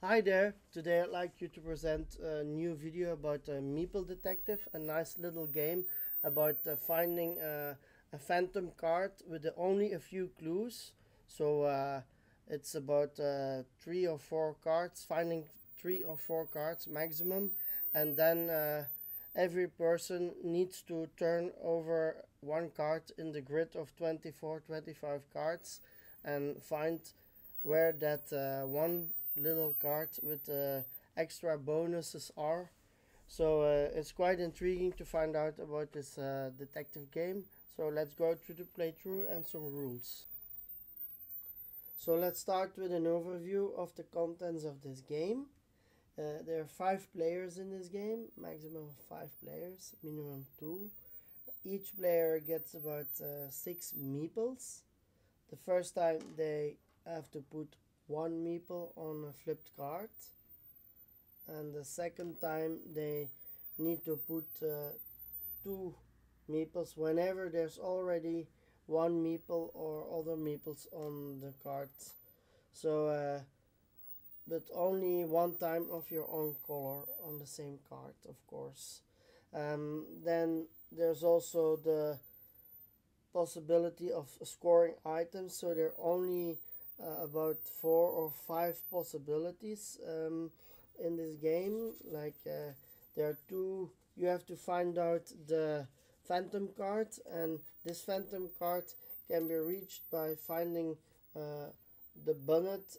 Hi there, today I'd like you to present a new video about Meeple Detective, a nice little game about finding a phantom card with only a few clues. So it's about 3 or 4 cards, finding 3 or 4 cards maximum, and then every person needs to turn over one card in the grid of 24, 25 cards and find where that one little card with extra bonuses are. So it's quite intriguing to find out about this detective game. So let's go through the playthrough and some rules. So let's start with an overview of the contents of this game. There are 5 players in this game, maximum of 5 players, minimum 2. Each player gets about 6 meeples. The first time they have to put one meeple on a flipped card, and the second time they need to put 2 meeples whenever there's already one meeple or other meeples on the card. So, but only one time of your own color on the same card, of course. Then there's also the possibility of scoring items, so there are only about 4 or 5 possibilities in this game. There are two. You have to find out the phantom card, and this phantom card can be reached by finding uh, the bonnet,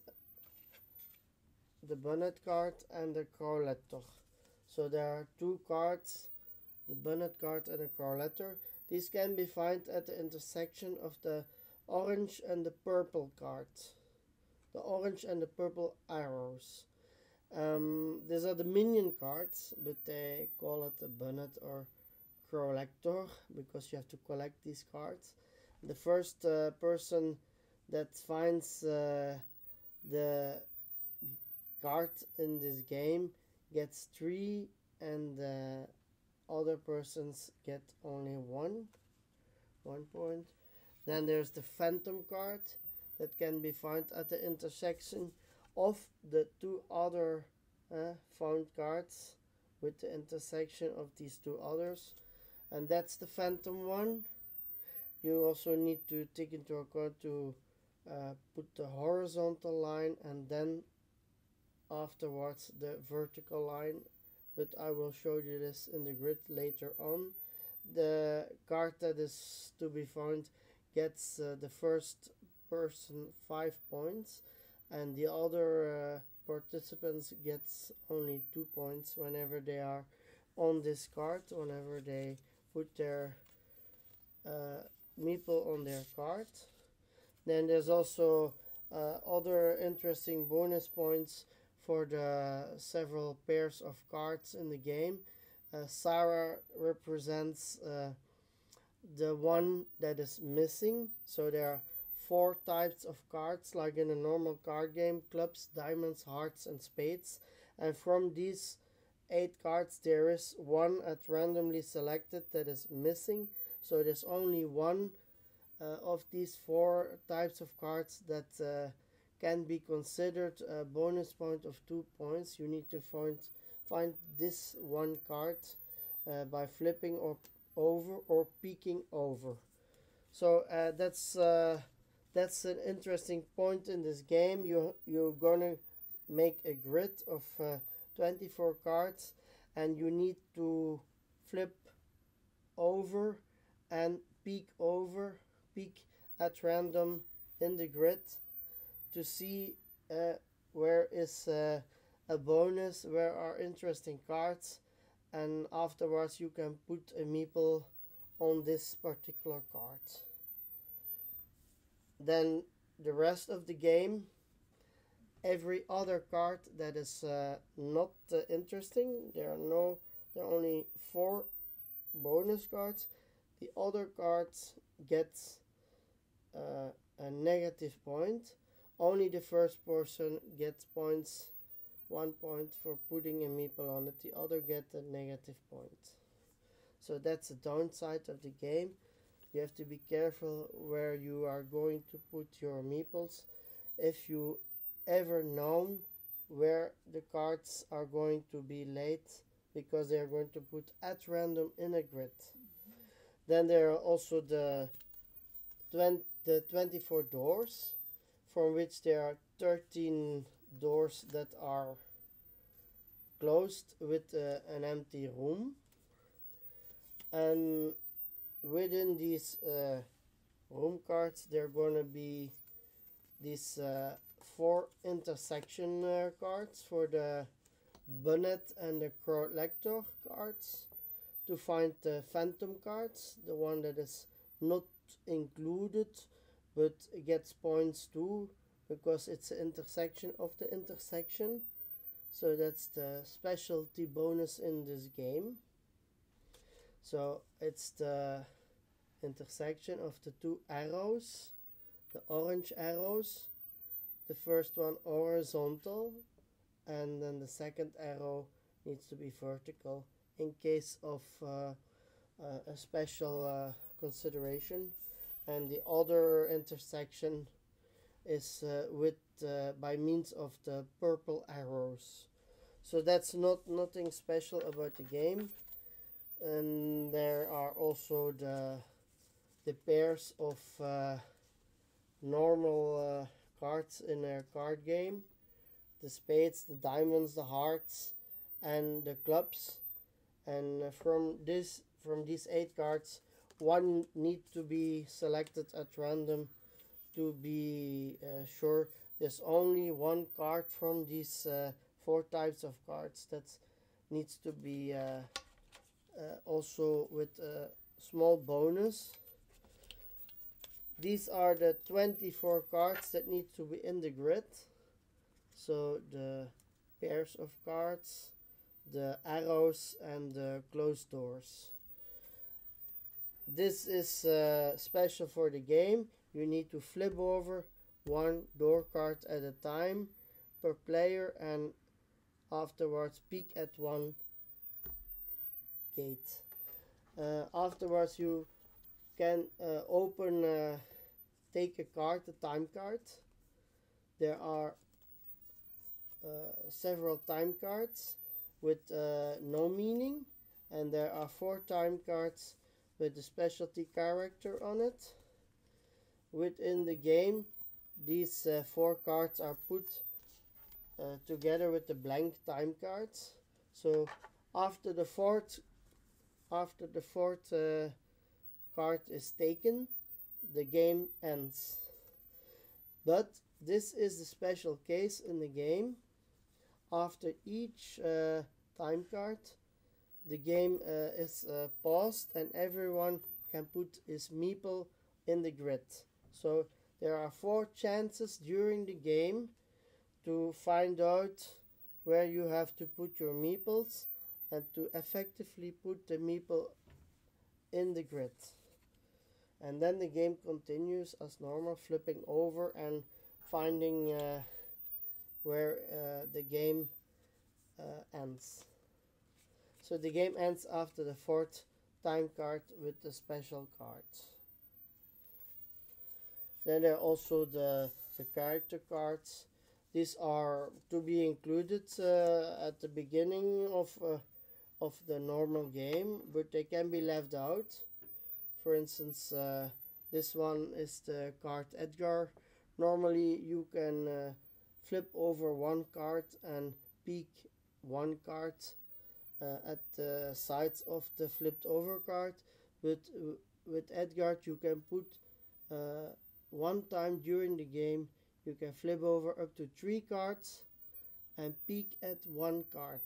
card, and the correlator. So there are 2 cards, the bonnet card and the correlator. These can be found at the intersection of the orange and the purple card. The orange and the purple arrows. These are the minion cards, but they call it a bonnet or collector because you have to collect these cards. The first person that finds the card in this game gets 3, and other persons get only 1 point. Then there's the phantom card that can be found at the intersection of the 2 other found cards with the intersection of these 2 others, and that's the phantom one. You also need to take into account to put the horizontal line and then afterwards the vertical line, but I will show you this in the grid later on. The card that is to be found gets the first person 5 points, and the other participants gets only 2 points whenever they are on this card, whenever they put their uh, meeple on their card. Then there's also other interesting bonus points for the several pairs of cards in the game. Sarah represents the one that is missing. So there are 4 types of cards, like in a normal card game: clubs, diamonds, hearts, and spades. And from these 8 cards, there is one at randomly selected that is missing. So there's only one of these 4 types of cards that can be considered a bonus point of 2 points. You need to find this one card by flipping or over or peeking over. So that's an interesting point in this game. You're gonna make a grid of 24 cards, and you need to flip over and peek at random in the grid to see where is a bonus, where are interesting cards, and afterwards you can put a meeple on this particular card. Then the rest of the game, every other card that is not interesting, there are only 4 bonus cards. The other cards get a negative point. Only the first person gets points, 1 point for putting a meeple on it. The other get a negative point. So that's the downside of the game. You have to be careful where you are going to put your meeples. If you ever known where the cards are going to be laid, because they are going to put at random in a grid. Then there are also the 24 doors, from which there are 13 doors that are closed with an empty room. And within these room cards, there are going to be these 4 intersection cards for the bonnet and the collector cards, to find the phantom cards, the one that is not included but gets points too, because it's the intersection of the intersection. So that's the specialty bonus in this game. So it's the intersection of the 2 arrows, the orange arrows, the first one horizontal, and then the second arrow needs to be vertical in case of a special consideration. And the other intersection is by means of the purple arrows. So that's nothing special about the game. And there are also the pairs of normal cards in a card game: the spades, the diamonds, the hearts, and the clubs. And from these 8 cards, one need to be selected at random to be sure there's only one card from these 4 types of cards that needs to be also with a small bonus. These are the 24 cards that need to be in the grid. So the pairs of cards, the arrows, and the closed doors. This is special for the game. You need to flip over 1 door card at a time per player, and afterwards peek at 1 gate. Afterwards you can take a card, a time card. There are several time cards with no meaning, and there are 4 time cards with a specialty character on it. Within the game, these 4 cards are put together with the blank time cards. So after the fourth card is taken, the game ends. But this is the special case in the game. After each time card, the game is paused, and everyone can put his meeple in the grid. So there are 4 chances during the game to find out where you have to put your meeples and to effectively put the meeple in the grid. And then the game continues as normal, flipping over and finding where the game ends. So the game ends after the 4th time card with the special cards. Then there are also the character cards. These are to be included at the beginning of the normal game, but they can be left out. For instance, this one is the card Edgar. Normally you can flip over 1 card and peek 1 card at the sides of the flipped over card, but with Edgar you can put 1 time during the game, you can flip over up to 3 cards and peek at 1 card,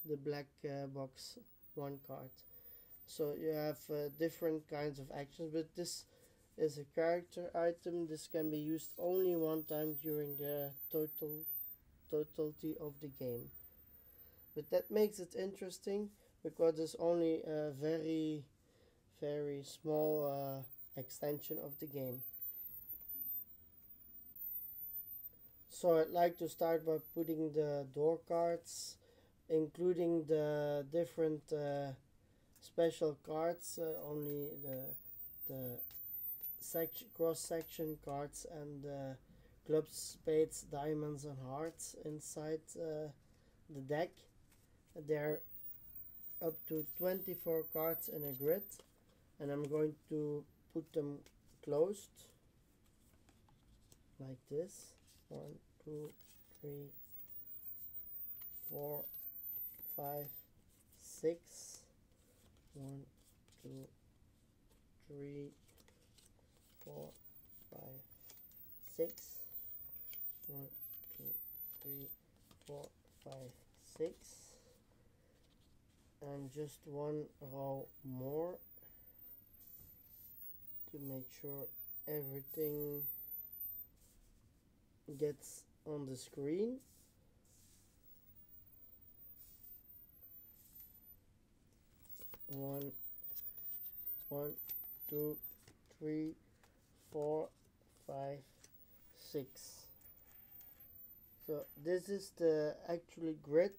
the black box 1 card. So you have different kinds of actions, but this is a character item. This can be used only 1 time during the totality of the game. But that makes it interesting because it's only a very, very small extension of the game. So I'd like to start by putting the door cards, including the different special cards, only the cross section cards and the clubs, spades, diamonds, and hearts inside the deck. There are up to 24 cards in a grid, and I'm going to put them closed like this. 1, 2, 3, 4, 5, 6. 1, 2, 3, 4, 5, 6. 1, 2, 3, 4, 5, 6. And just one row more to make sure everything gets on the screen. One, 2, 3, 4, 5, 6. So this is the actual grid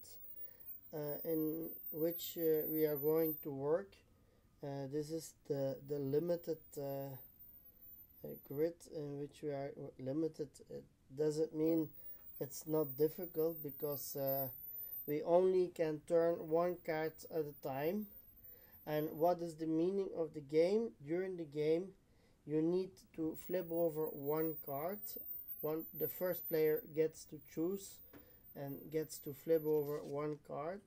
in which we are going to work. This is the limited grid in which we are limited. It doesn't mean it's not difficult, because we only can turn one card at a time. And what is the meaning of the game? During the game, you need to flip over one card. The first player gets to choose and gets to flip over one card,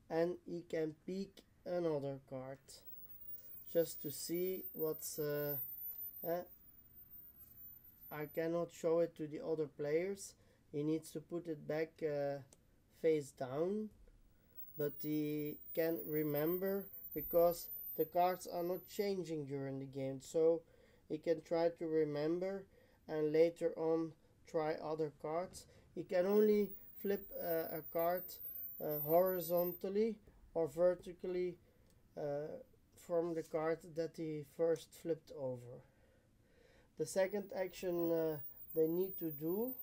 and he can pick another card just to see what's I cannot show it to the other players. He needs to put it back face down, but he can remember, because the cards are not changing during the game, so he can try to remember and later on try other cards. He can only flip a card horizontally or vertically from the card that he first flipped over. The second action they need to do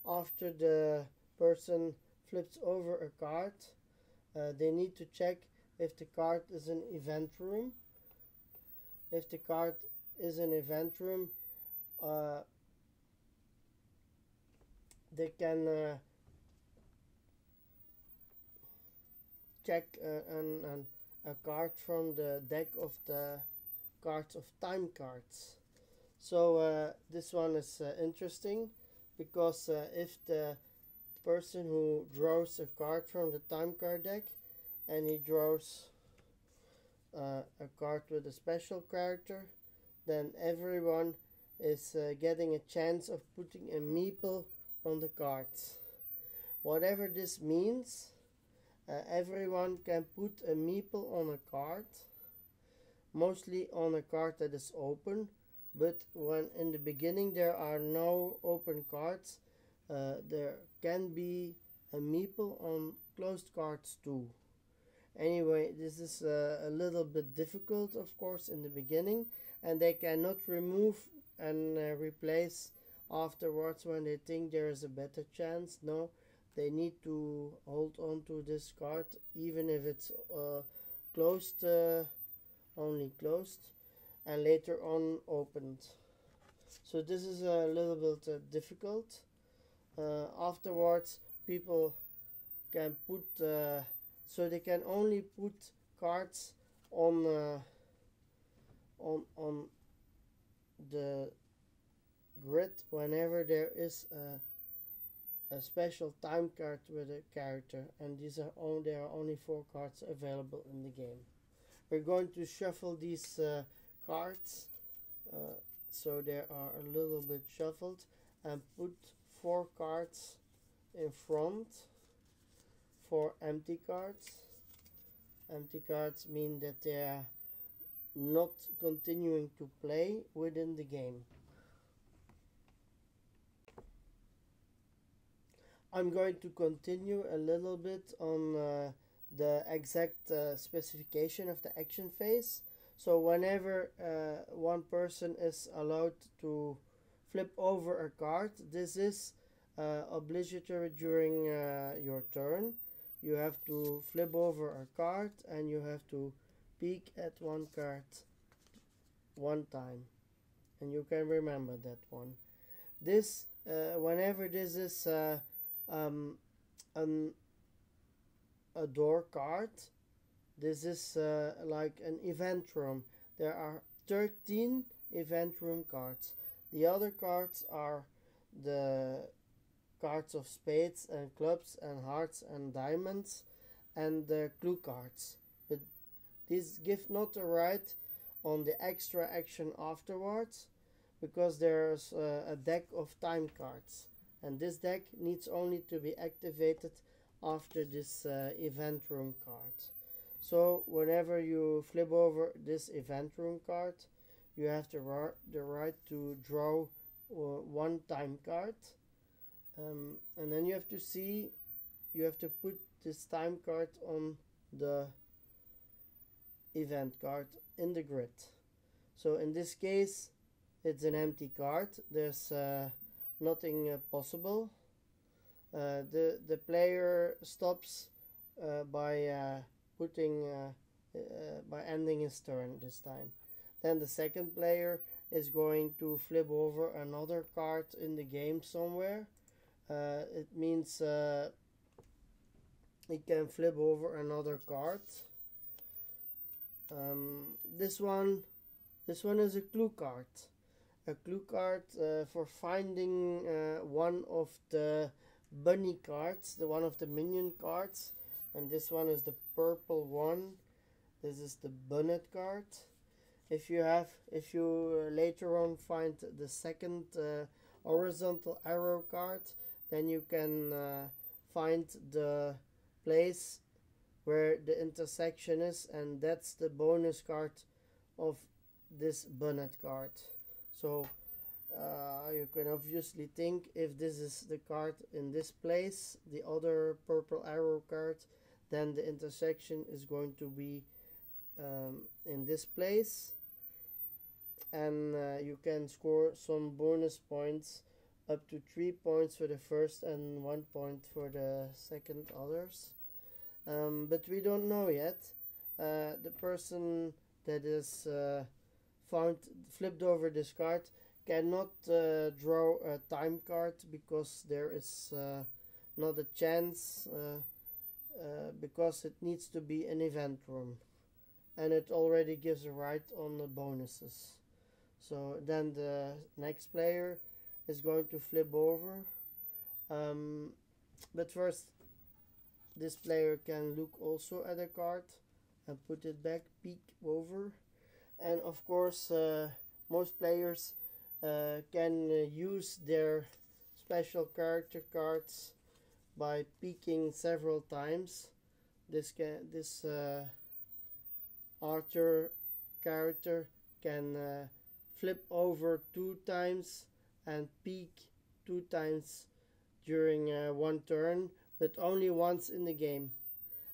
after the person flips over a card, they need to check if the card is an event room. If the card is an event room, they can check a card from the deck of the cards of time cards. So this one is interesting, because if the person who draws a card from the time card deck and he draws a card with a special character, then everyone is getting a chance of putting a meeple on the cards. Whatever this means, everyone can put a meeple on a card, mostly on a card that is open, but when in the beginning there are no open cards, there can be a meeple on closed cards too. Anyway, this is a little bit difficult, of course, in the beginning, and they cannot remove and replace afterwards when they think there is a better chance. No, they need to hold on to this card even if it's closed, only closed, and later on opened. So this is a little bit difficult. Afterwards, people can put so they can only put cards on the grid whenever there is a special time card with a character, and there are only 4 cards available in the game. We're going to shuffle these cards so they are a little bit shuffled, and put 4 cards in front for empty cards. Empty cards mean that they are not continuing to play within the game. I'm going to continue a little bit on the exact specification of the action phase. So whenever one person is allowed to flip over a card, this is obligatory during your turn. You have to flip over a card and you have to peek at one card one time, and you can remember that one. This whenever this is um, an, a door card, this is like an event room. There are 13 event room cards. The other cards are the cards of spades and clubs and hearts and diamonds and the clue cards. But these give not a right on the extra action afterwards, because there's a deck of time cards, and this deck needs only to be activated after this event room card. So whenever you flip over this event room card, you have the right to draw one time card, and then you have to put this time card on the event card in the grid. So in this case, it's an empty card. There's nothing possible. The player stops by putting by ending his turn this time. Then the second player is going to flip over another card in the game somewhere. It means he can flip over another card. This one is a clue card. A clue card for finding one of the bunny cards, one of the minion cards, and this one is the purple one. This is the bonnet card. If you later on find the second horizontal arrow card, then you can find the place where the intersection is, and that's the bonus card of this bonnet card. So you can obviously think, if this is the card in this place, the other purple arrow card, then the intersection is going to be in this place, and you can score some bonus points, up to 3 points for the first and 1 point for the second others. But we don't know yet. The person that is flipped over this card cannot draw a time card, because there is not a chance, because it needs to be an event room, and it already gives a right on the bonuses. So then the next player is going to flip over, but first this player can look also at a card and put it back, peek over, and of course most players can use their special character cards by peeking several times. This Arthur character can flip over 2 times and peek 2 times during one turn, but only once in the game.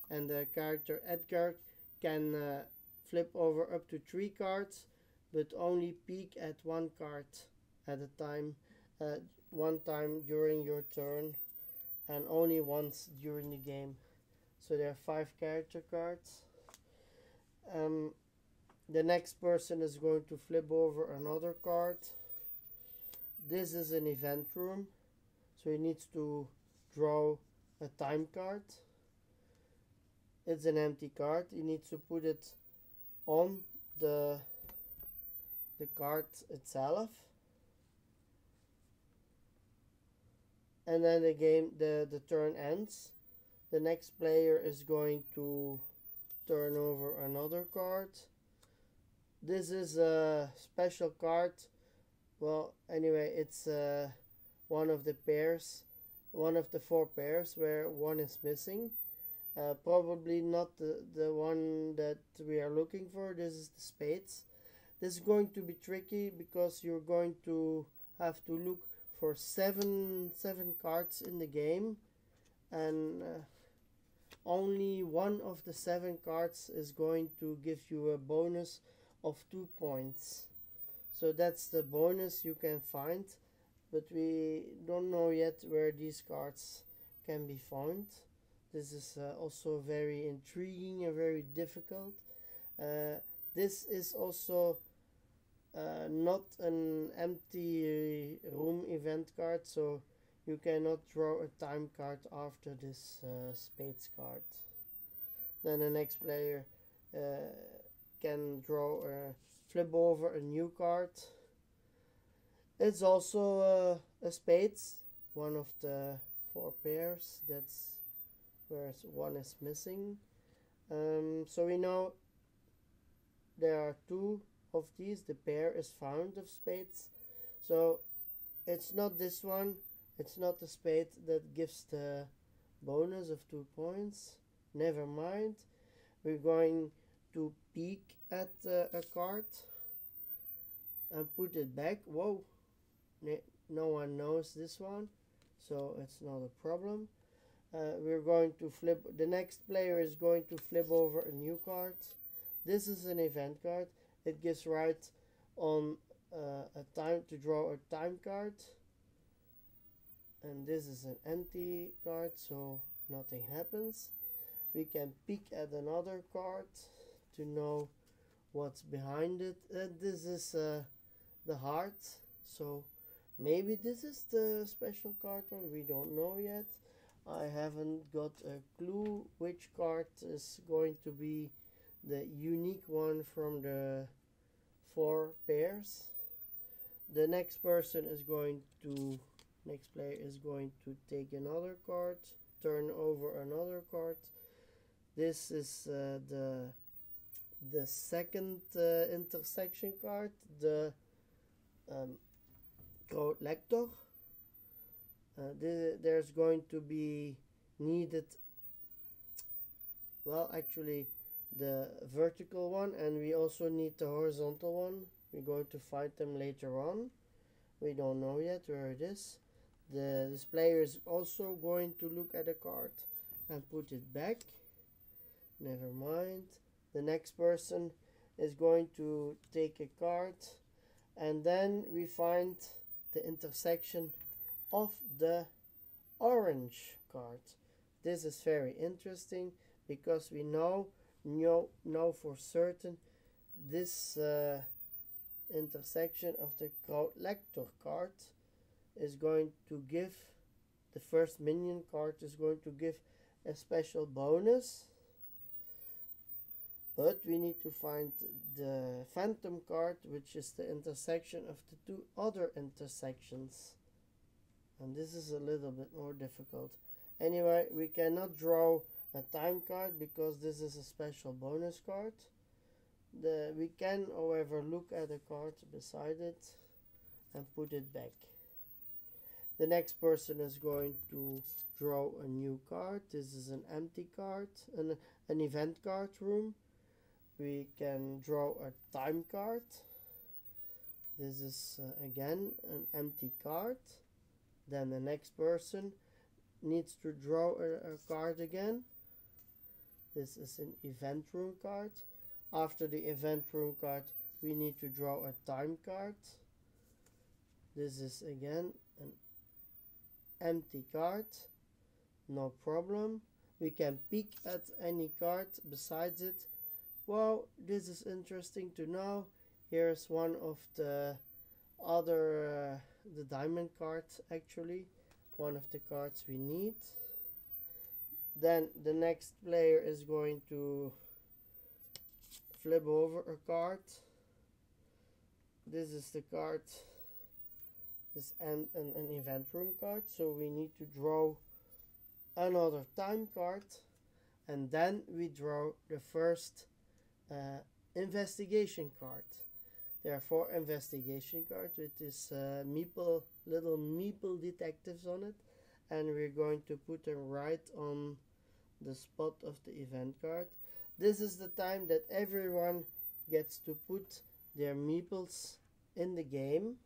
And the character Edgar can flip over up to 3 cards, but only peek at 1 card at a time, one time during your turn, and only once during the game. So there are 5 character cards. The next person is going to flip over another card. This is an event room, so he needs to draw a time card. It's an empty card. He needs to put it on the card itself, and then the turn ends. The next player is going to turn over another card. This is a special card. Well, anyway, it's one of the pairs, one of the 4 pairs where one is missing. Probably not the one that we are looking for. This is the spades. This is going to be tricky, because you're going to have to look for seven cards in the game, and only one of the 7 cards is going to give you a bonus of 2 points. So that's the bonus you can find, but we don't know yet where these cards can be found. This is also very intriguing and very difficult. This is also not an empty room event card, so you cannot draw a time card after this spades card. Then the next player uh, can draw a flip over a new card. It's also a spades, one of the four pairs. That's where one is missing. So we know there are two of these. The pair is found of spades. So it's not this one. It's not the spade that gives the bonus of 2 points. Never mind. We're going to peek at a card and put it back. Whoa. No one knows this one, so it's not a problem. We're going to flip. The next player is going to flip over a new card. This is an event card. It gives right on a time to draw a time card, and this is an empty card, so nothing happens. We can peek at another card to know what's behind it. This is the heart, so maybe this is the special card one. We don't know yet. I haven't got a clue which card is going to be the unique one from the four pairs. The next player is going to take another card, turn over another card. This is the second intersection card, the code lector. There's going to be needed, well, actually the vertical one, and we also need the horizontal one. We're going to find them later on. We don't know yet where it is. This player is also going to look at a card and put it back. Never mind. The next person is going to take a card, and then we find the intersection of the orange card. This is very interesting because we know for certain this intersection of the collector card is going to give, the first minion card is going to give a special bonus, but we need to find the phantom card, which is the intersection of the two other intersections, and this is a little bit more difficult. Anyway, we cannot draw a time card because this is a special bonus card. We can, however, look at a card beside it and put it back. The next person is going to draw a new card. This is an empty card, an event card room. We can draw a time card. This is again an empty card. Then the next person needs to draw a card again. This is an event room card. After the event room card, we need to draw a time card. This is again an empty card. No problem. We can peek at any card besides it. Wow, this is interesting to know. Here's one of the other the diamond cards, actually one of the cards we need. Then the next player is going to flip over a card. This is the card, this an event room card, so we need to draw another time card, and then we draw the first investigation card. There are 4 investigation cards with this meeple, little meeple detectives on it, and we're going to put them right on the spot of the event card. This is the time that everyone gets to put their meeples in the game,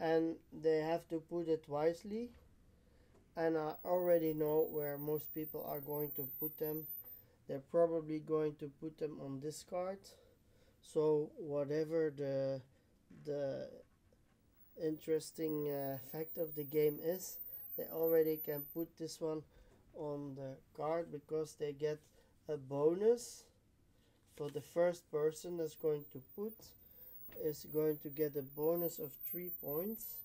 and they have to put it wisely, and I already know where most people are going to put them. They're probably going to put them on this card. So whatever the interesting fact of the game is, they already can put this one on the card because they get a bonus for the first person that's going to put is going to get a bonus of 3 points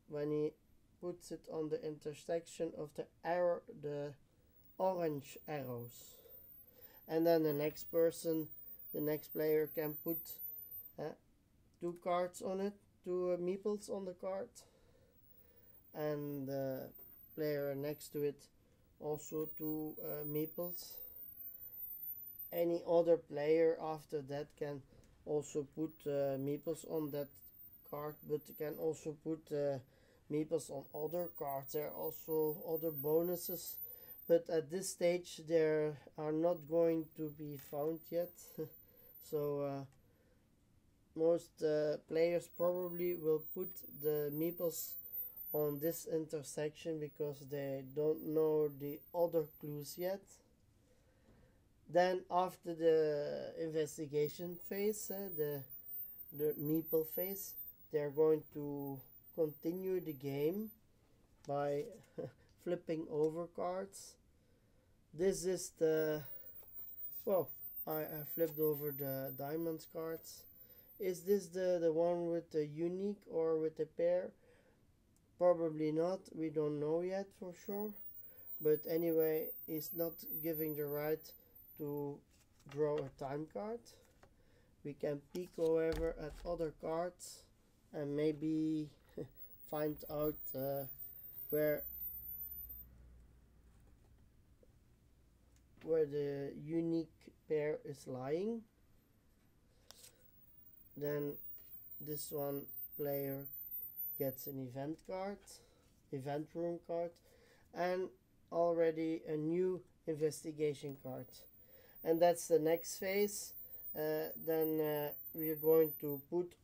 when he puts it on the intersection of the orange arrows. And then the next player can put 2 cards on it, 2 meeples on the card, and the player next to it also 2 meeples. Any other player after that can also put meeples on that card, but can also put meeples on other cards. There are also other bonuses, but at this stage they are not going to be found yet. So most players probably will put the meeples on this intersection because they don't know the other clues yet. Then after the investigation phase, the meeple phase, they're going to continue the game by flipping over cards. This is the, well, I flipped over the diamonds cards. Is this the one with the unique or with the pair? Probably not, we don't know yet for sure. But anyway, it's not giving the right to draw a time card. We can peek however at other cards and maybe find out where the unique pair is lying. Then this one player gets an event room card, and already a new investigation card. And that's the next phase. Then we are going to put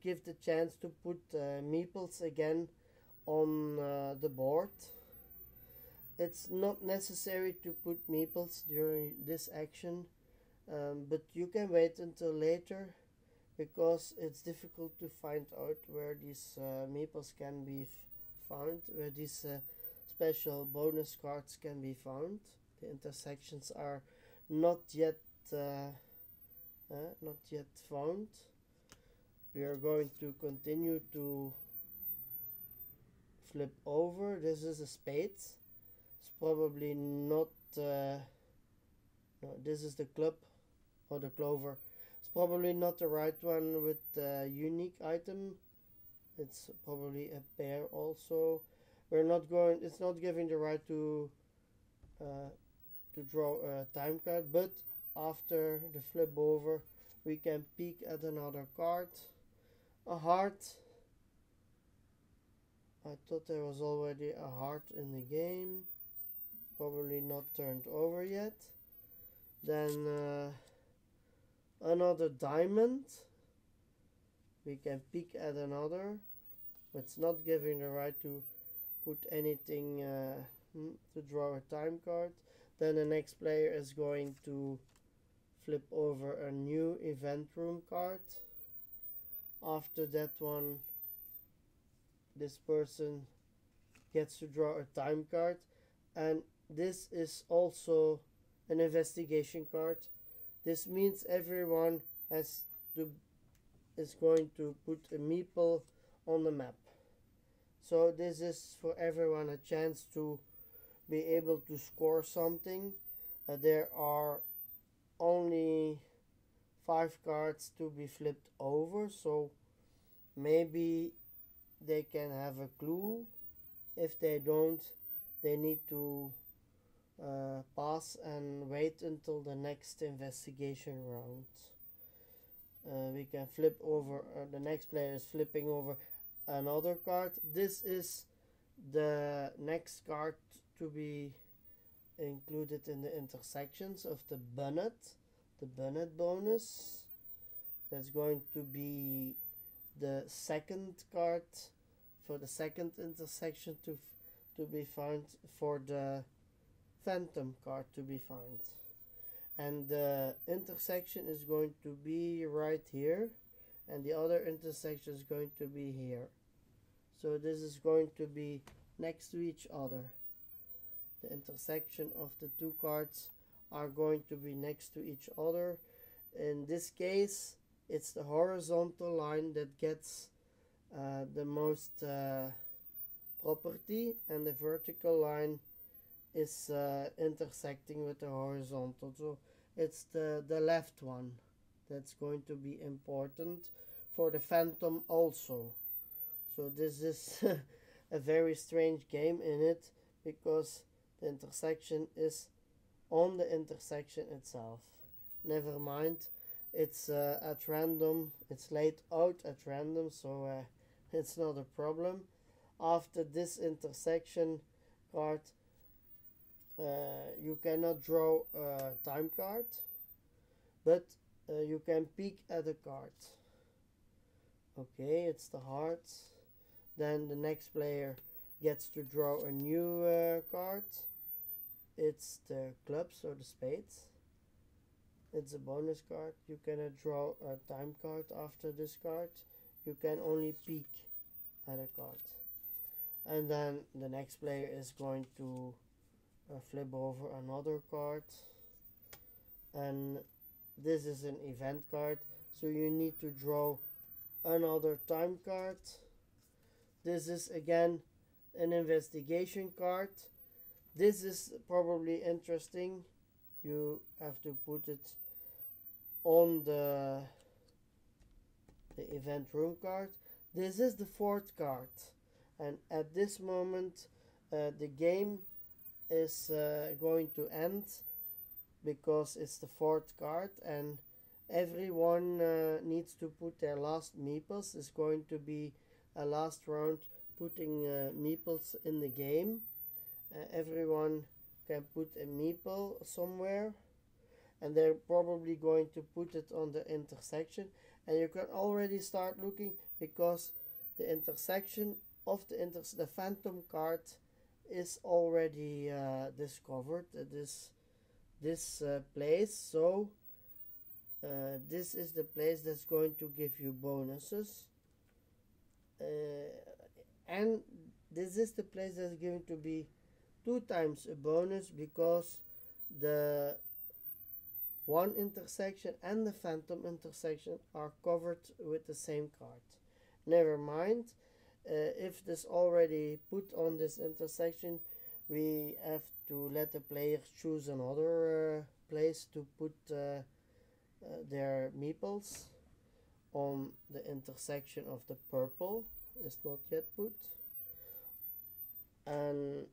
give the chance to put meeples again on the board. It's not necessary to put meeples during this action, but you can wait until later because it's difficult to find out where these meeples can be found, where these special bonus cards can be found. The intersections are not yet found. We are going to continue to flip over. This is a spade. It's probably not. No, this is the club or the clover. It's probably not the right one with the unique item. It's probably a pair also. We're not going. It's not giving the right to draw a time card, but after the flip over we can peek at another card. A heart. I thought there was already a heart in the game, probably not turned over yet. Then another diamond. We can peek at another, but it's not giving the right to put anything to draw a time card. Then the next player is going to flip over a new event room card. After that one, this person gets to draw a time card, and this is also an investigation card. This means everyone is going to put a meeple on the map. So this is for everyone a chance to be able to score something. There are only 5 cards to be flipped over, so maybe they can have a clue. If they don't, they need to pass and wait until the next investigation round. We can flip over, the next player is flipping over another card. This is the next card to be included in the intersections of the bonnet bonus. That's going to be the second card for the second intersection to be found, for the phantom card to be found. And the intersection is going to be right here, and the other intersection is going to be here. So this is going to be next to each other. The intersection of the 2 cards are going to be next to each other. In this case, it's the horizontal line that gets the most property, and the vertical line is intersecting with the horizontal. So it's the left one that's going to be important for the phantom also. So this is a very strange game in it, because the intersection is on the intersection itself. Never mind, it's at random, it's laid out at random, so it's not a problem. After this intersection card, you cannot draw a time card, but you can peek at a card. Okay, it's the hearts. Then the next player gets to draw a new card. It's the clubs or the spades. It's a bonus card. You cannot draw a time card after this card. You can only peek at a card. And then the next player is going to flip over another card. And this is an event card, so you need to draw another time card. This is again an investigation card. This is probably interesting. You have to put it on the event room card. This is the fourth card, and at this moment the game is going to end, because it's the fourth card, and everyone needs to put their last meeples. It's going to be a last round putting meeples in the game. Everyone can put a meeple somewhere, and they're probably going to put it on the intersection, and you can already start looking, because the intersection of the phantom card is already discovered at this place. So this is the place that's going to give you bonuses, and this is the place that's going to be 2 times a bonus, because the one intersection and the phantom intersection are covered with the same card. Never mind, if this already put on this intersection, we have to let the players choose another place to put their meeples. On the intersection of the purple is not yet put, and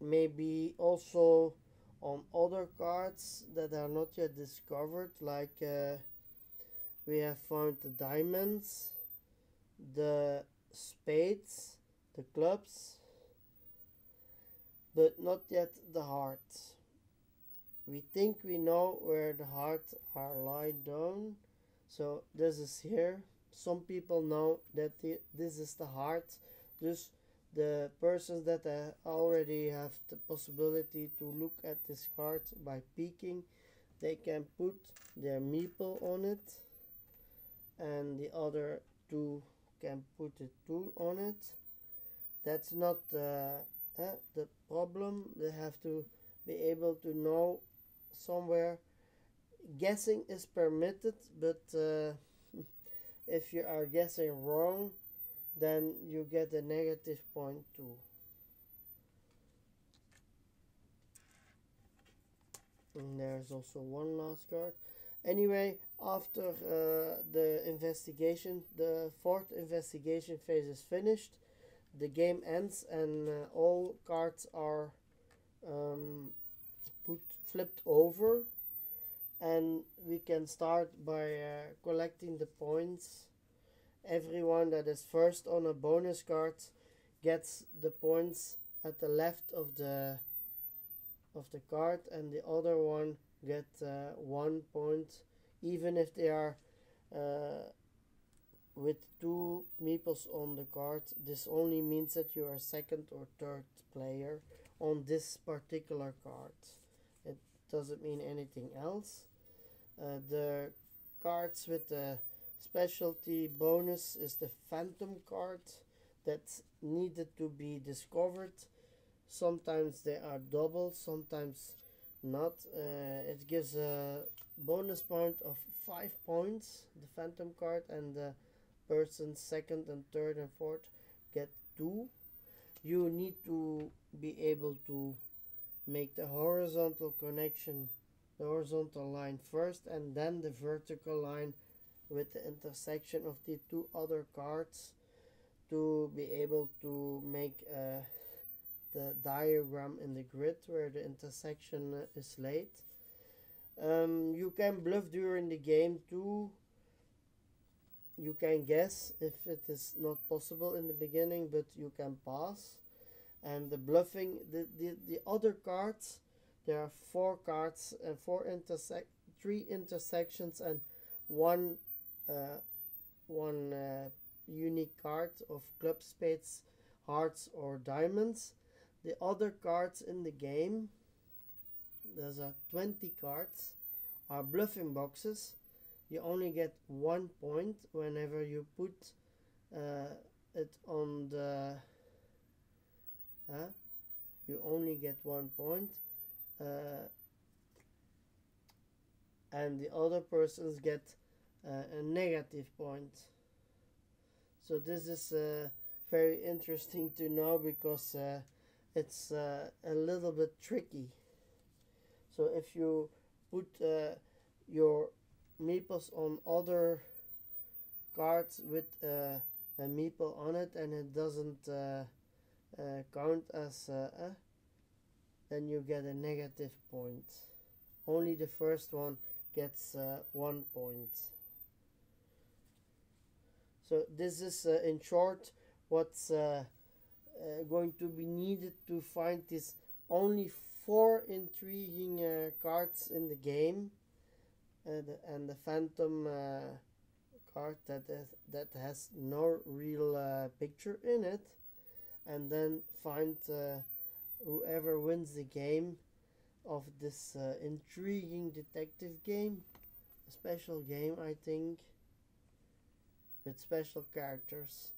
maybe also on other cards that are not yet discovered, like we have found the diamonds, the spades, the clubs, but not yet the hearts. We think we know where the hearts are lying down, so this is here. Some people know that this is the heart, just the persons that already have the possibility to look at this card by peeking, they can put their meeple on it, and the other two can put it too on it. That's not the problem. They have to be able to know somewhere. Guessing is permitted, but if you are guessing wrong, then you get a negative point too. And there's also one last card. Anyway, after the investigation, the fourth investigation phase is finished. The game ends, and all cards are flipped over, and we can start by collecting the points. Everyone that is first on a bonus card gets the points at the left of the card, and the other one get 1 point, even if they are with 2 meeples on the card. This only means that you are second or third player on this particular card. It doesn't mean anything else. The cards with the specialty bonus is the phantom card that needed to be discovered. Sometimes they are double, sometimes not. It gives bonus point of 5 points, the phantom card, and the person second and third and fourth get 2. You need to be able to make the horizontal connection, the horizontal line first, and then the vertical line with the intersection of the 2 other cards to be able to make the diagram in the grid where the intersection is laid. You can bluff during the game too. You can guess if it is not possible in the beginning, but you can pass. And the bluffing, the other cards, there are 4 cards and 3 intersections and one unique card of club, spades, hearts, or diamonds. The other cards in the game, there's 20 cards, are bluffing boxes. You only get 1 point whenever you put it on the you only get 1 point, and the other persons get a negative point. So this is very interesting to know because it's a little bit tricky. So if you put your meeples on other cards with a meeple on it and it doesn't count as then you get a negative point. Only the first one gets 1 point. So this is in short what's going to be needed to find these only 4 intriguing cards in the game, and the phantom card that has no real picture in it, and then find whoever wins the game of this intriguing detective game, a special game I think with special characters.